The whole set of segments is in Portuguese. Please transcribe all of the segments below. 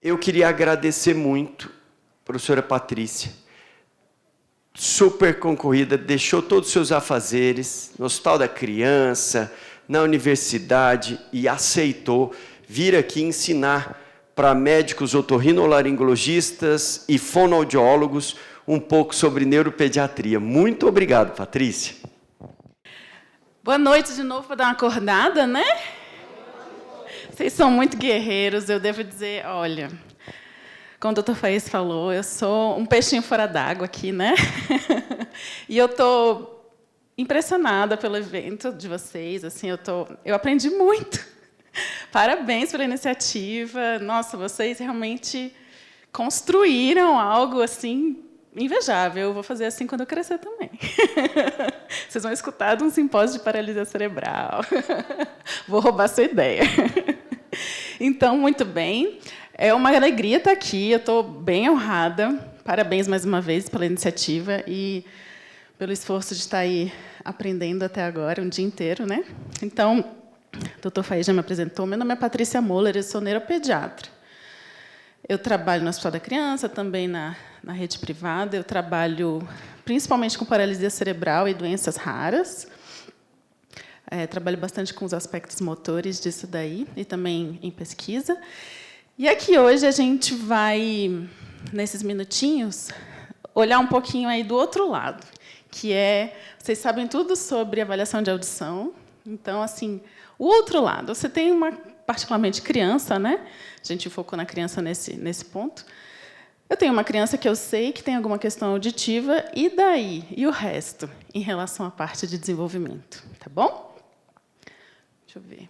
Eu queria agradecer muito a professora Patrícia, super concorrida, deixou todos os seus afazeres no Hospital da Criança, na universidade, e aceitou vir aqui ensinar para médicos otorrinolaringologistas e fonoaudiólogos um pouco sobre neuropediatria. Muito obrigado, Patrícia. Boa noite de novo, para dar uma acordada, né? Vocês são muito guerreiros, eu devo dizer, olha, como o doutor Faísca falou, eu sou um peixinho fora d'água aqui, né? E eu estou impressionada pelo evento de vocês, assim, eu aprendi muito. Parabéns pela iniciativa. Nossa, vocês realmente construíram algo assim invejável. Eu vou fazer assim quando eu crescer também. Vocês vão escutar de um simpósio de paralisia cerebral. Vou roubar sua ideia. Então, muito bem. É uma alegria estar aqui. Eu estou bem honrada. Parabéns mais uma vez pela iniciativa e pelo esforço de estar aí aprendendo até agora, um dia inteiro, né? Então, o doutor Faísca já me apresentou. Meu nome é Patrícia Moller, eu sou neuropediatra. Eu trabalho no Hospital da Criança, também na rede privada. Eu trabalho principalmente com paralisia cerebral e doenças raras. Trabalho bastante com os aspectos motores disso daí, e também em pesquisa. E aqui hoje a gente vai, nesses minutinhos, olhar um pouquinho aí do outro lado, que é, vocês sabem tudo sobre avaliação de audição. Então, assim, o outro lado, você tem uma, particularmente criança, né? A gente focou na criança nesse ponto. Eu tenho uma criança que eu sei que tem alguma questão auditiva, e daí? E o resto, em relação à parte de desenvolvimento, tá bom? Deixa eu ver.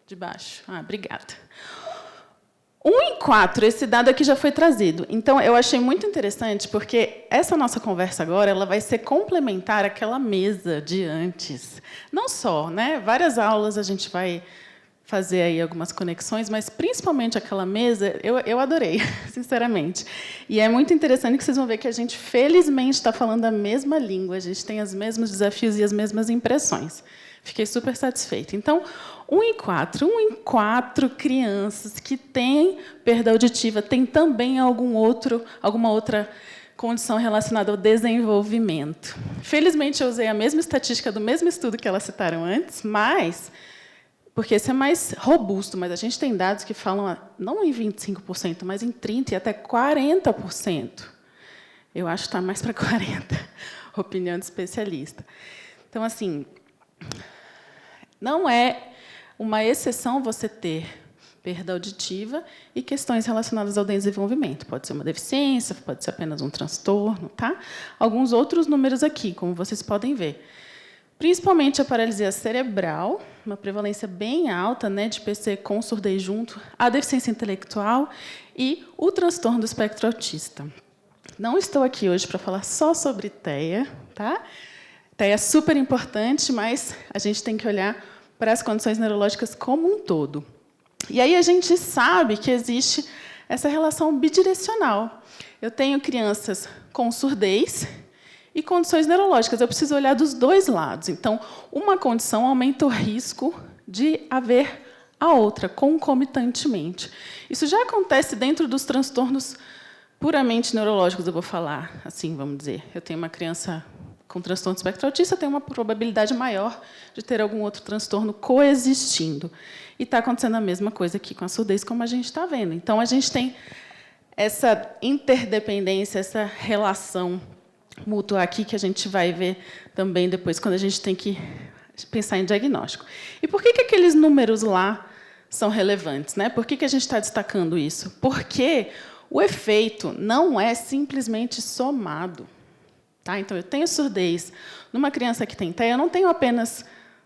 De baixo. Obrigada. 1 em 4, esse dado aqui já foi trazido. Então, eu achei muito interessante, porque essa nossa conversa agora ela vai ser complementar àquela mesa de antes. Não só, né? Várias aulas a gente vai fazer aí algumas conexões, mas, principalmente, aquela mesa, eu adorei, sinceramente. E é muito interessante que vocês vão ver que a gente, felizmente, está falando a mesma língua, a gente tem os mesmos desafios e as mesmas impressões. Fiquei super satisfeita. Então, 1 em 4 crianças que têm perda auditiva têm também alguma outra condição relacionada ao desenvolvimento. Felizmente, eu usei a mesma estatística do mesmo estudo que elas citaram antes, mas, porque esse é mais robusto, mas a gente tem dados que falam, não em 25%, mas em 30% e até 40%. Eu acho que está mais para 40%, opinião de especialista. Então, assim, não é uma exceção você ter perda auditiva e questões relacionadas ao desenvolvimento. Pode ser uma deficiência, pode ser apenas um transtorno. Tá? Alguns outros números aqui, como vocês podem ver. Principalmente a paralisia cerebral, uma prevalência bem alta, né, de PC com surdez junto, a deficiência intelectual e o transtorno do espectro autista. Não estou aqui hoje para falar só sobre TEA. Tá? TEA é super importante, mas a gente tem que olhar para as condições neurológicas como um todo. E aí a gente sabe que existe essa relação bidirecional. Eu tenho crianças com surdez e condições neurológicas. Eu preciso olhar dos dois lados. Então, uma condição aumenta o risco de haver a outra, concomitantemente. Isso já acontece dentro dos transtornos puramente neurológicos, eu vou falar assim, vamos dizer. Eu tenho uma criança com transtorno do espectro autista, tem uma probabilidade maior de ter algum outro transtorno coexistindo. E está acontecendo a mesma coisa aqui com a surdez, como a gente está vendo. Então, a gente tem essa interdependência, essa relação mútua aqui, que a gente vai ver também depois, quando a gente tem que pensar em diagnóstico. E por que aqueles números lá são relevantes? Né? Por que a gente está destacando isso? Porque o efeito não é simplesmente somado. Tá? Então, eu tenho surdez. Numa criança que tem TEA, eu não tenho apenas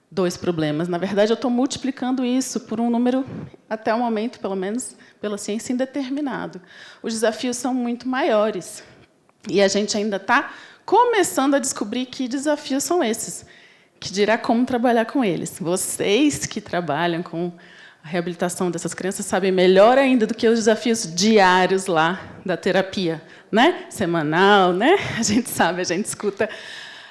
2 problemas. Na verdade, eu estou multiplicando isso por um número, até o momento, pelo menos, pela ciência, indeterminado. Os desafios são muito maiores. E a gente ainda está começando a descobrir que desafios são esses, que dirá como trabalhar com eles. Vocês que trabalham com a reabilitação dessas crianças sabem melhor ainda do que os desafios diários lá da terapia, né? Semanal, né? A gente sabe, a gente escuta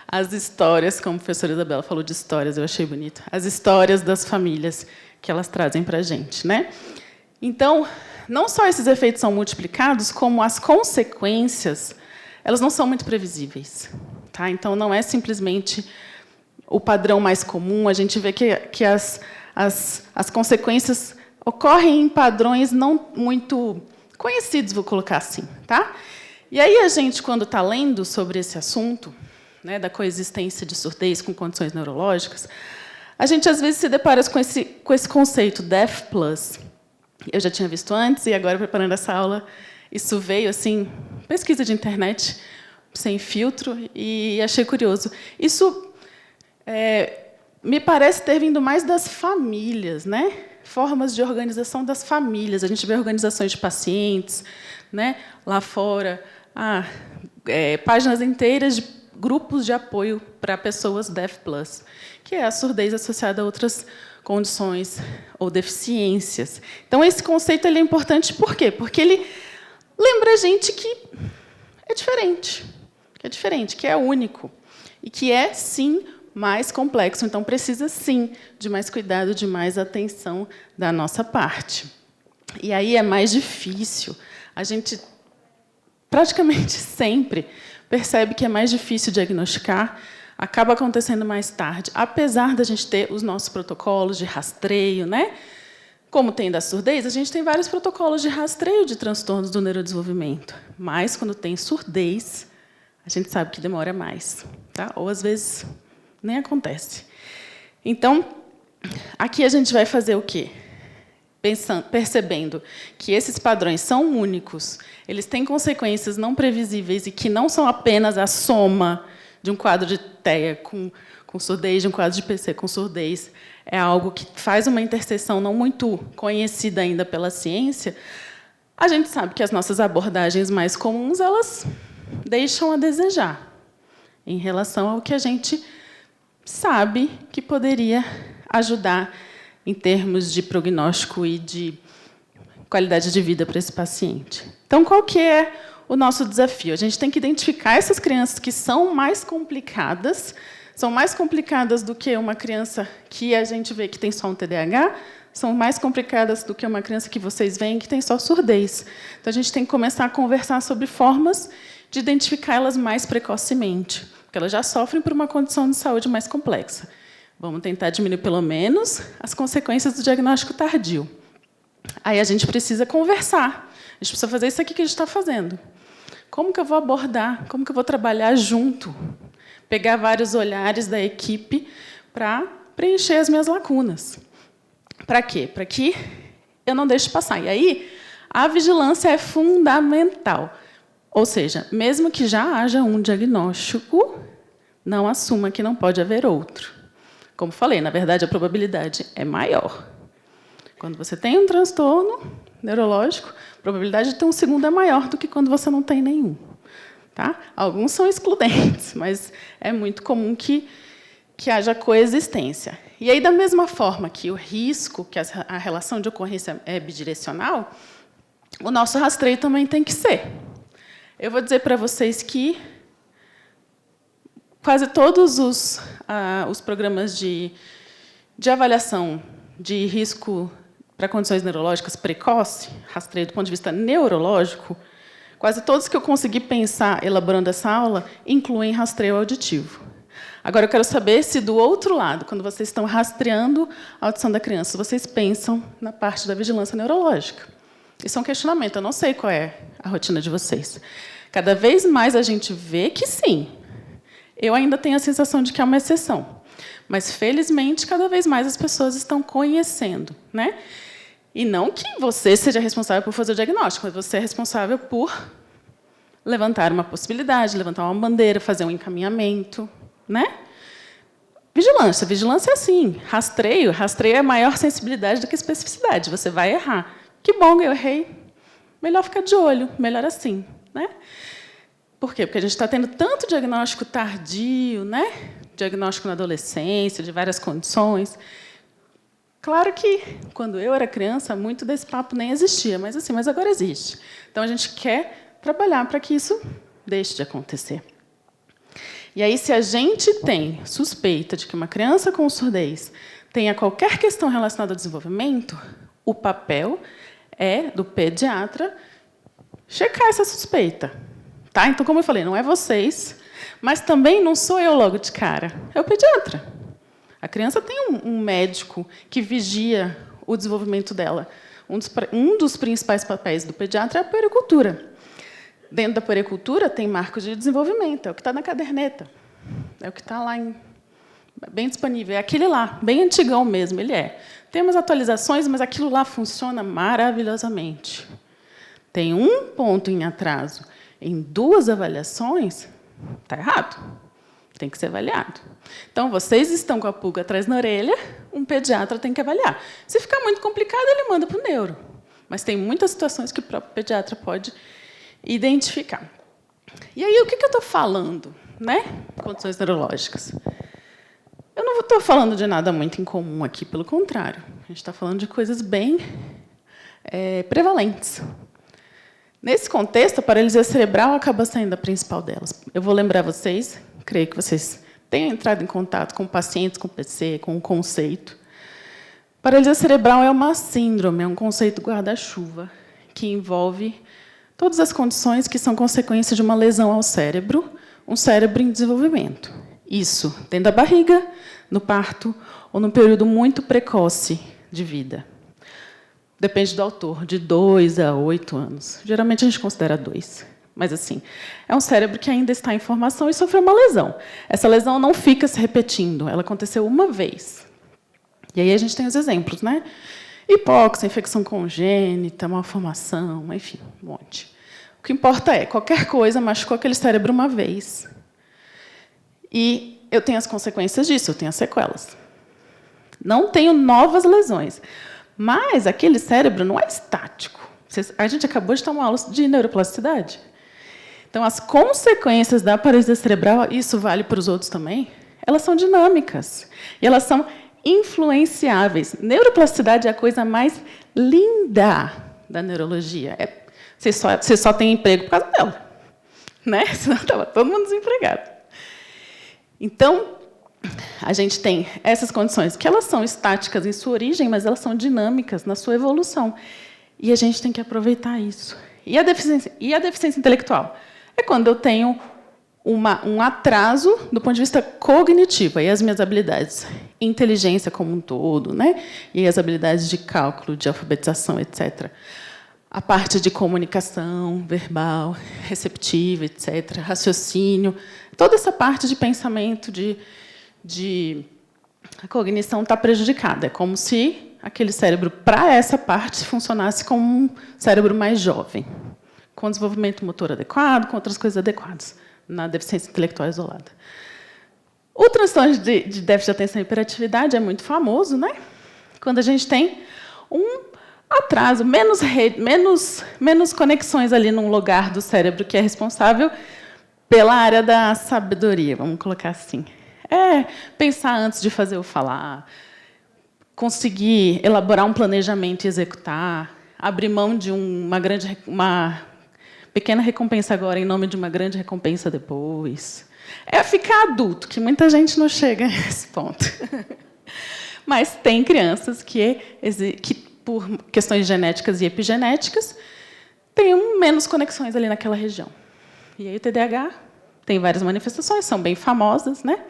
as histórias, como a professora Isabela falou de histórias, eu achei bonito, as histórias das famílias que elas trazem para a gente, né? Então, não só esses efeitos são multiplicados, como as consequências, elas não são muito previsíveis. Tá? Então, não é simplesmente o padrão mais comum. A gente vê que as consequências ocorrem em padrões não muito conhecidos, vou colocar assim. Tá? E aí, a gente, quando está lendo sobre esse assunto, né, da coexistência de surdez com condições neurológicas, a gente, às vezes, se depara com esse conceito Deaf Plus. Eu já tinha visto antes, e agora, preparando essa aula, isso veio, assim, pesquisa de internet, sem filtro, e achei curioso. Isso me parece ter vindo mais das famílias, né? Formas de organização das famílias. A gente vê organizações de pacientes, né? Lá fora, páginas inteiras de grupos de apoio para pessoas Deaf Plus, que é a surdez associada a outras condições ou deficiências. Então, esse conceito ele é importante por quê? Porque ele lembra a gente que é diferente, que é único, e que é, sim, mais complexo. Então, precisa, sim, de mais cuidado, de mais atenção da nossa parte. E aí é mais difícil. A gente, praticamente sempre, percebe que é mais difícil diagnosticar, acaba acontecendo mais tarde, apesar da gente ter os nossos protocolos de rastreio, né? Como tem da surdez, a gente tem vários protocolos de rastreio de transtornos do neurodesenvolvimento. Mas, quando tem surdez, a gente sabe que demora mais. Tá? Ou, às vezes, nem acontece. Então, aqui a gente vai fazer o quê? Percebendo que esses padrões são únicos, eles têm consequências não previsíveis e que não são apenas a soma de um quadro de TEA com surdez, de um quadro de PC com surdez, é algo que faz uma interseção não muito conhecida ainda pela ciência. A gente sabe que as nossas abordagens mais comuns elas deixam a desejar em relação ao que a gente sabe que poderia ajudar em termos de prognóstico e de qualidade de vida para esse paciente. Então, qual que é o nosso desafio? A gente tem que identificar essas crianças que são mais complicadas do que uma criança que a gente vê que tem só um TDAH, são mais complicadas do que uma criança que vocês veem que tem só surdez. Então, a gente tem que começar a conversar sobre formas de identificar elas mais precocemente, porque elas já sofrem por uma condição de saúde mais complexa. Vamos tentar diminuir, pelo menos, as consequências do diagnóstico tardio. Aí a gente precisa conversar. A gente precisa fazer isso aqui que a gente está fazendo. Como que eu vou abordar? Como que eu vou trabalhar junto? Pegar vários olhares da equipe para preencher as minhas lacunas. Para quê? Para que eu não deixe passar. E aí, a vigilância é fundamental. Ou seja, mesmo que já haja um diagnóstico, não assuma que não pode haver outro. Como falei, na verdade, a probabilidade é maior. Quando você tem um transtorno neurológico, a probabilidade de ter um segundo é maior do que quando você não tem nenhum. Tá? Alguns são excludentes, mas é muito comum que haja coexistência. E aí, da mesma forma que o risco, que a relação de ocorrência é bidirecional, o nosso rastreio também tem que ser. Eu vou dizer para vocês que quase todos os programas de avaliação de risco para condições neurológicas precoce, rastreio do ponto de vista neurológico, quase todos que eu consegui pensar elaborando essa aula incluem rastreio auditivo. Agora, eu quero saber se, do outro lado, quando vocês estão rastreando a audição da criança, vocês pensam na parte da vigilância neurológica. Isso é um questionamento, eu não sei qual é a rotina de vocês. Cada vez mais a gente vê que sim. Eu ainda tenho a sensação de que é uma exceção. Mas, felizmente, cada vez mais as pessoas estão conhecendo. Né? E não que você seja responsável por fazer o diagnóstico, mas você é responsável por levantar uma possibilidade, levantar uma bandeira, fazer um encaminhamento. Né? Vigilância. Vigilância é assim. Rastreio é maior sensibilidade do que especificidade. Você vai errar. Que bom, eu errei. Melhor ficar de olho, melhor assim. Né? Por quê? Porque a gente está tendo tanto diagnóstico tardio, né? Diagnóstico na adolescência, de várias condições. Claro que, quando eu era criança, muito desse papo nem existia, mas agora existe. Então, a gente quer trabalhar para que isso deixe de acontecer. E aí, se a gente tem suspeita de que uma criança com surdez tenha qualquer questão relacionada ao desenvolvimento, o papel é do pediatra checar essa suspeita. Tá? Então, como eu falei, não é vocês, mas também não sou eu logo de cara, é o pediatra. A criança tem um médico que vigia o desenvolvimento dela. Um dos principais papéis do pediatra é a puericultura. Dentro da puericultura tem marcos de desenvolvimento, é o que está na caderneta, é o que está lá bem disponível, é aquele lá, bem antigão mesmo, ele é. Tem umas atualizações, mas aquilo lá funciona maravilhosamente. Tem um ponto em atraso em 2 avaliações, está errado. Tem que ser avaliado. Então, vocês estão com a pulga atrás na orelha, um pediatra tem que avaliar. Se ficar muito complicado, ele manda para o neuro. Mas tem muitas situações que o próprio pediatra pode identificar. E aí, o que eu estou falando? Né? Condições neurológicas. Eu não estou falando de nada muito incomum aqui, pelo contrário. A gente está falando de coisas bem prevalentes. Nesse contexto, a paralisia cerebral acaba sendo a principal delas. Eu vou lembrar vocês, creio que vocês tenham entrado em contato com pacientes com PC, com o conceito. Paralisia cerebral é uma síndrome, é um conceito guarda-chuva, que envolve todas as condições que são consequência de uma lesão ao cérebro, um cérebro em desenvolvimento. Isso dentro da barriga, no parto ou num período muito precoce de vida. Depende do autor, de 2 a 8 anos. Geralmente, a gente considera 2. Mas, assim, é um cérebro que ainda está em formação e sofreu uma lesão. Essa lesão não fica se repetindo, ela aconteceu uma vez. E aí a gente tem os exemplos, né? Hipóxia, infecção congênita, malformação, enfim, um monte. O que importa é, qualquer coisa machucou aquele cérebro uma vez. E eu tenho as consequências disso, eu tenho as sequelas. Não tenho novas lesões. Mas aquele cérebro não é estático. A gente acabou de ter uma aula de neuroplasticidade. Então, as consequências da paralisia cerebral, isso vale para os outros também, elas são dinâmicas. E elas são influenciáveis. Neuroplasticidade é a coisa mais linda da neurologia. Você só tem emprego por causa dela. Né? Senão estava todo mundo desempregado. Então, a gente tem essas condições, que elas são estáticas em sua origem, mas elas são dinâmicas na sua evolução. E a gente tem que aproveitar isso. E a deficiência intelectual? É quando eu tenho um atraso do ponto de vista cognitivo, aí as minhas habilidades, inteligência como um todo, né? E as habilidades de cálculo, de alfabetização, etc. A parte de comunicação verbal, receptiva, etc., raciocínio, toda essa parte de pensamento, a cognição está prejudicada. É como se aquele cérebro, para essa parte, funcionasse como um cérebro mais jovem, com desenvolvimento motor adequado, com outras coisas adequadas, na deficiência intelectual isolada. O transtorno de déficit de atenção e hiperatividade é muito famoso, né? Quando a gente tem um atraso, menos conexões ali num lugar do cérebro que é responsável pela área da sabedoria, vamos colocar assim. Pensar antes de fazer o falar, conseguir elaborar um planejamento e executar, abrir mão de uma pequena recompensa agora em nome de uma grande recompensa depois. É ficar adulto, que muita gente não chega nesse ponto. Mas tem crianças que, por questões genéticas e epigenéticas, têm menos conexões ali naquela região. E aí o TDAH tem várias manifestações, são bem famosas, né?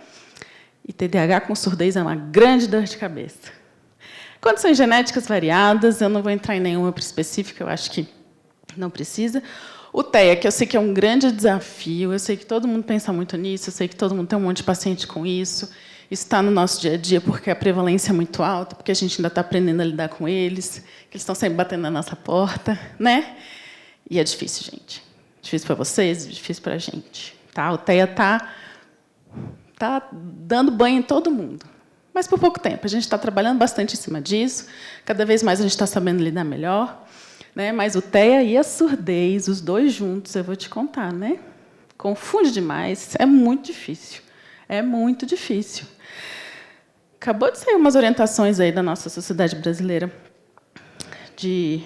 E TDAH com surdez é uma grande dor de cabeça. Condições genéticas variadas, eu não vou entrar em nenhuma específica, eu acho que não precisa. O TEA, que eu sei que é um grande desafio, eu sei que todo mundo pensa muito nisso, eu sei que todo mundo tem um monte de paciente com isso. Isso está no nosso dia a dia porque a prevalência é muito alta, porque a gente ainda está aprendendo a lidar com eles, que eles estão sempre batendo na nossa porta, né? E é difícil, gente. Difícil para vocês, difícil para a gente. Tá? O TEA está dando banho em todo mundo. Mas por pouco tempo. A gente está trabalhando bastante em cima disso. Cada vez mais a gente está sabendo lidar melhor. Né? Mas o TEA e a surdez, os dois juntos, eu vou te contar, né? Confunde demais. É muito difícil. É muito difícil. Acabou de sair umas orientações aí da nossa sociedade brasileira de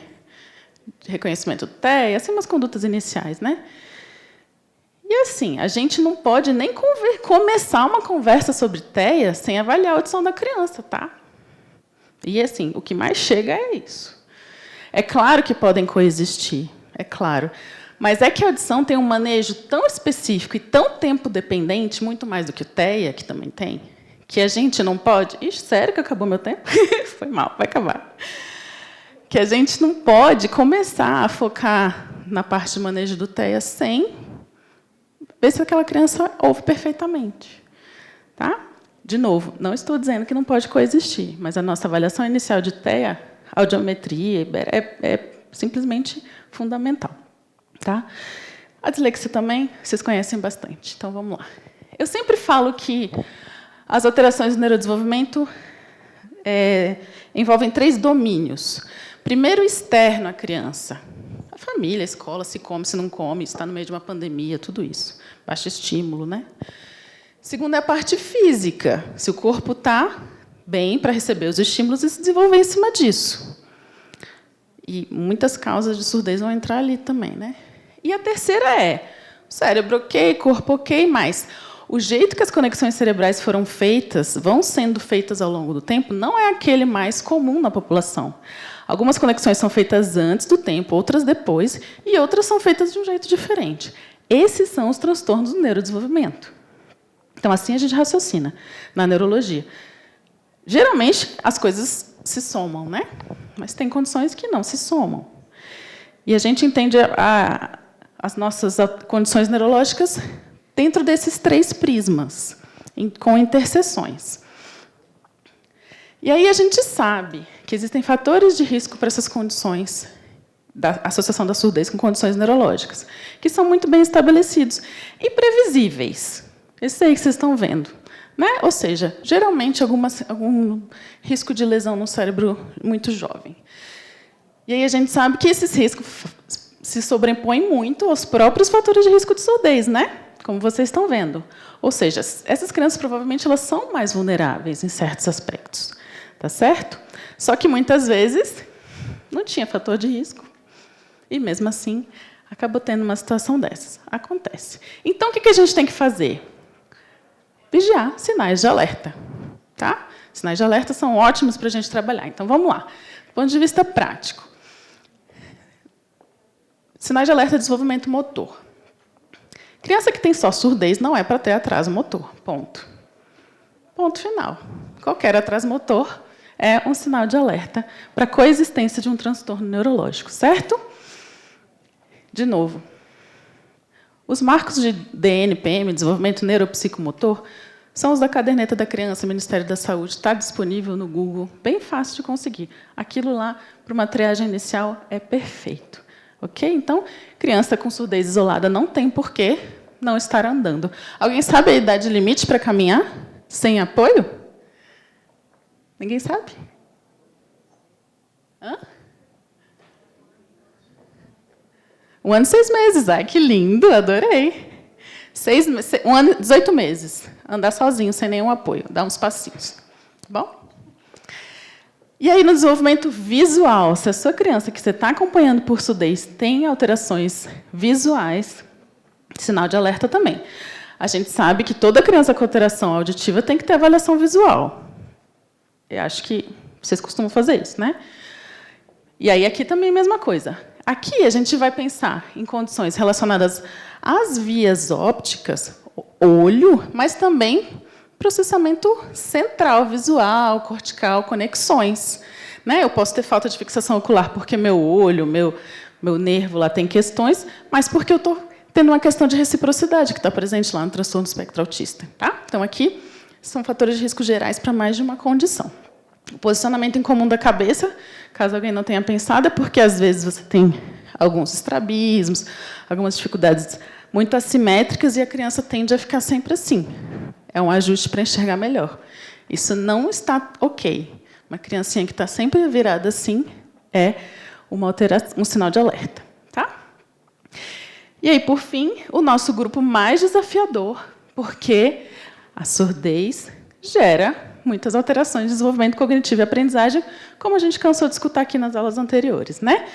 reconhecimento do TEA, assim, umas condutas iniciais, né? E, assim, a gente não pode nem começar uma conversa sobre TEA sem avaliar a audição da criança, tá? E, assim, o que mais chega é isso. É claro que podem coexistir, é claro. Mas é que a audição tem um manejo tão específico e tão tempo-dependente, muito mais do que o TEA, que também tem, que a gente não pode... Ixi, sério que acabou meu tempo? Foi mal, vai acabar. Que a gente não pode começar a focar na parte de manejo do TEA sem ver se aquela criança ouve perfeitamente. Tá? De novo, não estou dizendo que não pode coexistir, mas a nossa avaliação inicial de TEA, audiometria, é simplesmente fundamental. Tá? A dislexia também, vocês conhecem bastante. Então, vamos lá. Eu sempre falo que as alterações do neurodesenvolvimento envolvem 3 domínios. Primeiro, externo à criança. A família, a escola, se come, se não come, está no meio de uma pandemia, tudo isso. Baixo estímulo, né? Segundo é a parte física. Se o corpo está bem para receber os estímulos e se desenvolver em cima disso. E muitas causas de surdez vão entrar ali também, né? E a terceira é cérebro ok, corpo ok, mas o jeito que as conexões cerebrais foram feitas, vão sendo feitas ao longo do tempo, não é aquele mais comum na população. Algumas conexões são feitas antes do tempo, outras depois, e outras são feitas de um jeito diferente. Esses são os transtornos do neurodesenvolvimento. Então, assim a gente raciocina na neurologia. Geralmente, as coisas se somam, né? Mas tem condições que não se somam. E a gente entende as nossas condições neurológicas dentro desses 3 prismas, com interseções. E aí a gente sabe que existem fatores de risco para essas condições, da associação da surdez com condições neurológicas, que são muito bem estabelecidos e previsíveis. Esse aí que vocês estão vendo. Né? Ou seja, geralmente, algum risco de lesão no cérebro muito jovem. E aí a gente sabe que esses riscos se sobrepõem muito aos próprios fatores de risco de surdez, né? Como vocês estão vendo. Ou seja, essas crianças, provavelmente, elas são mais vulneráveis em certos aspectos. Tá certo? Só que, muitas vezes, não tinha fator de risco. E, mesmo assim, acabou tendo uma situação dessas. Acontece. Então, o que a gente tem que fazer? Vigiar sinais de alerta. Tá? Sinais de alerta são ótimos para a gente trabalhar. Então, vamos lá. Do ponto de vista prático. Sinais de alerta de desenvolvimento motor. Criança que tem só surdez não é para ter atraso motor. Ponto. Ponto final. Qualquer atraso motor é um sinal de alerta para a coexistência de um transtorno neurológico, certo? De novo. Os marcos de DNPM, desenvolvimento neuropsicomotor, são os da caderneta da criança, Ministério da Saúde, está disponível no Google, bem fácil de conseguir. Aquilo lá, para uma triagem inicial, é perfeito. Ok? Então, criança com surdez isolada não tem por que não estar andando. Alguém sabe a idade limite para caminhar sem apoio? Ninguém sabe? Hã? 1 ano e 6 meses. Ai, que lindo, adorei. 1 ano e 18 meses. Andar sozinho, sem nenhum apoio. Dar uns passinhos. Tá bom? E aí, no desenvolvimento visual, se a sua criança que você está acompanhando por surdez tem alterações visuais, sinal de alerta também. A gente sabe que toda criança com alteração auditiva tem que ter avaliação visual. Eu acho que vocês costumam fazer isso, né? E aí, aqui também a mesma coisa. Aqui a gente vai pensar em condições relacionadas às vias ópticas, olho, mas também processamento central, visual, cortical, conexões. Né? Eu posso ter falta de fixação ocular porque meu olho, meu nervo lá tem questões, mas porque eu estou tendo uma questão de reciprocidade que está presente lá no transtorno do espectro autista. Tá? Então, aqui são fatores de risco gerais para mais de uma condição. O posicionamento incomum da cabeça, caso alguém não tenha pensado, é porque, às vezes, você tem alguns estrabismos, algumas dificuldades muito assimétricas, e a criança tende a ficar sempre assim. É um ajuste para enxergar melhor. Isso não está ok. Uma criancinha que está sempre virada assim é um sinal de alerta. Tá? E aí, por fim, o nosso grupo mais desafiador, porque a surdez gera muitas alterações de desenvolvimento cognitivo e aprendizagem, como a gente cansou de escutar aqui nas aulas anteriores, né?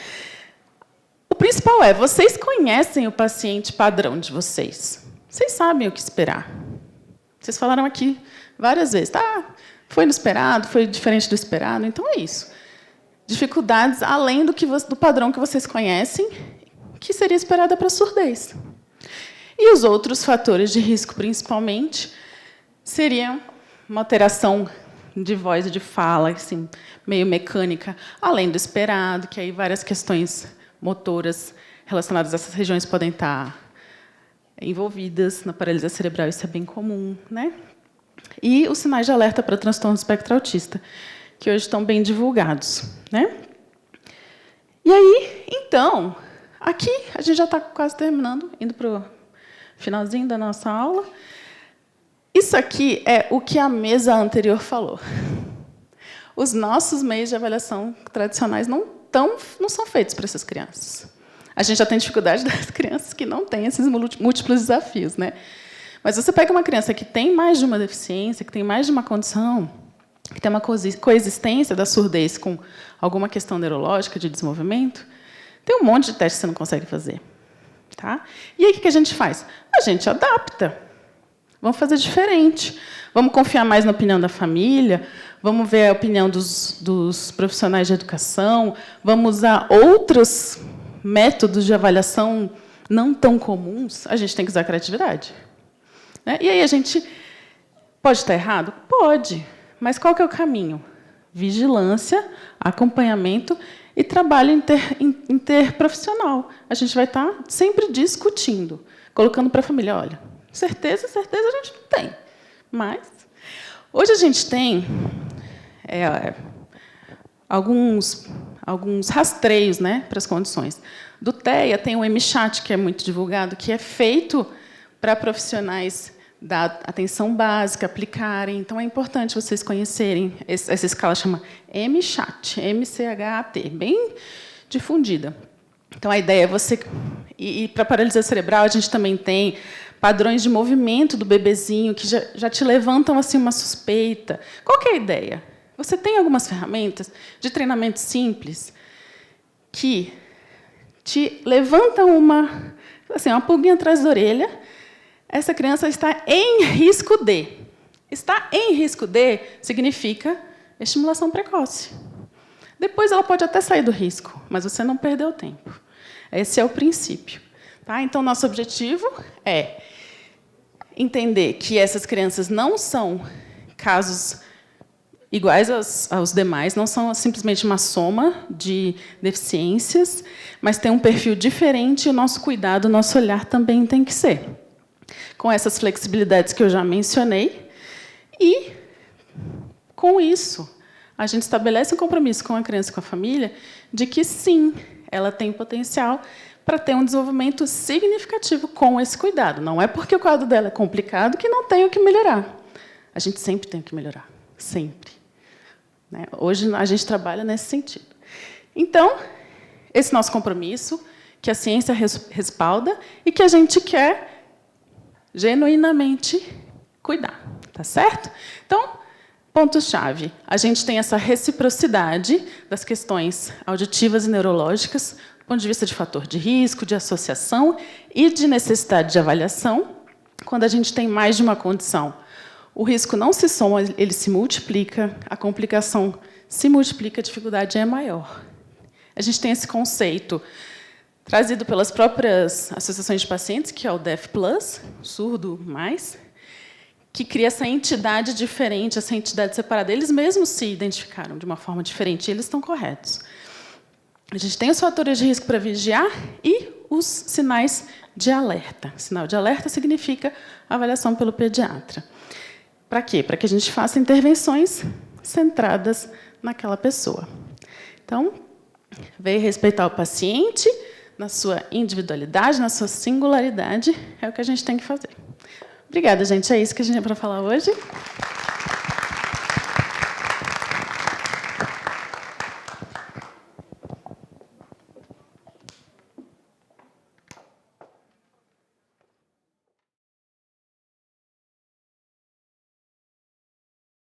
O principal é, vocês conhecem o paciente padrão de vocês. Vocês sabem o que esperar. Vocês falaram aqui várias vezes. Tá, Foi inesperado? Foi diferente do esperado? Então, é isso. Dificuldades além do padrão que vocês conhecem, que seria esperada para a surdez. E os outros fatores de risco, principalmente, seriam uma alteração de voz e de fala, assim, meio mecânica, além do esperado, que aí várias questões motoras relacionadas a essas regiões podem estar envolvidas na paralisia cerebral, isso é bem comum, né? E os sinais de alerta para transtorno do espectro autista, que hoje estão bem divulgados, né? E aí, então, aqui a gente já está quase terminando, indo para o finalzinho da nossa aula. Isso aqui é o que a mesa anterior falou. Os nossos meios de avaliação tradicionais não são feitos para essas crianças. A gente já tem dificuldade das crianças que não têm esses múltiplos desafios, né? Mas você pega uma criança que tem mais de uma deficiência, que tem mais de uma condição, que tem uma coexistência da surdez com alguma questão neurológica de desenvolvimento, tem um monte de testes que você não consegue fazer. Tá? E aí, o que a gente faz? A gente adapta. Vamos fazer diferente. Vamos confiar mais na opinião da família, vamos ver a opinião dos profissionais de educação, vamos usar outros métodos de avaliação não tão comuns. A gente tem que usar a criatividade. Né? E aí a gente pode estar errado? Pode. Mas qual que é o caminho? Vigilância, acompanhamento e trabalho interprofissional. A gente vai estar sempre discutindo, colocando para a família, olha, certeza a gente não tem. Mas hoje a gente tem alguns rastreios, né, para as condições. Do TEA tem o MChat, que é muito divulgado, que é feito para profissionais da atenção básica aplicarem. Então, é importante vocês conhecerem. Essa escala chama MChat, M-C-H-A-T, bem difundida. Então, a ideia é você... E para paralisia cerebral, a gente também tem padrões de movimento do bebezinho que já te levantam assim, uma suspeita. Qual que é a ideia? Você tem algumas ferramentas de treinamento simples que te levantam uma pulguinha atrás da orelha. Essa criança está em risco de. Está em risco de significa estimulação precoce. Depois ela pode até sair do risco, mas você não perdeu tempo. Esse é o princípio. Tá? Então, nosso objetivo é entender que essas crianças não são casos iguais aos demais, não são simplesmente uma soma de deficiências, mas tem um perfil diferente e o nosso cuidado, o nosso olhar também tem que ser. Com essas flexibilidades que eu já mencionei, e, com isso, a gente estabelece um compromisso com a criança e com a família de que, sim, ela tem potencial para ter um desenvolvimento significativo com esse cuidado. Não é porque o quadro dela é complicado que não tem o que melhorar. A gente sempre tem que melhorar, sempre. Né? Hoje, a gente trabalha nesse sentido. Então, esse nosso compromisso, que a ciência respalda e que a gente quer genuinamente cuidar. Tá certo? Então, ponto-chave. A gente tem essa reciprocidade das questões auditivas e neurológicas, do ponto de vista de fator de risco, de associação e de necessidade de avaliação, quando a gente tem mais de uma condição. O risco não se soma, ele se multiplica, a complicação se multiplica, a dificuldade é maior. A gente tem esse conceito trazido pelas próprias associações de pacientes, que é o Deaf Plus, surdo mais, que cria essa entidade diferente, essa entidade separada. Eles mesmos se identificaram de uma forma diferente, e eles estão corretos. A gente tem os fatores de risco para vigiar e os sinais de alerta. Sinal de alerta significa avaliação pelo pediatra. Para quê? Para que a gente faça intervenções centradas naquela pessoa. Então, veio respeitar o paciente na sua individualidade, na sua singularidade, é o que a gente tem que fazer. Obrigada, gente. É isso que a gente tem para falar hoje.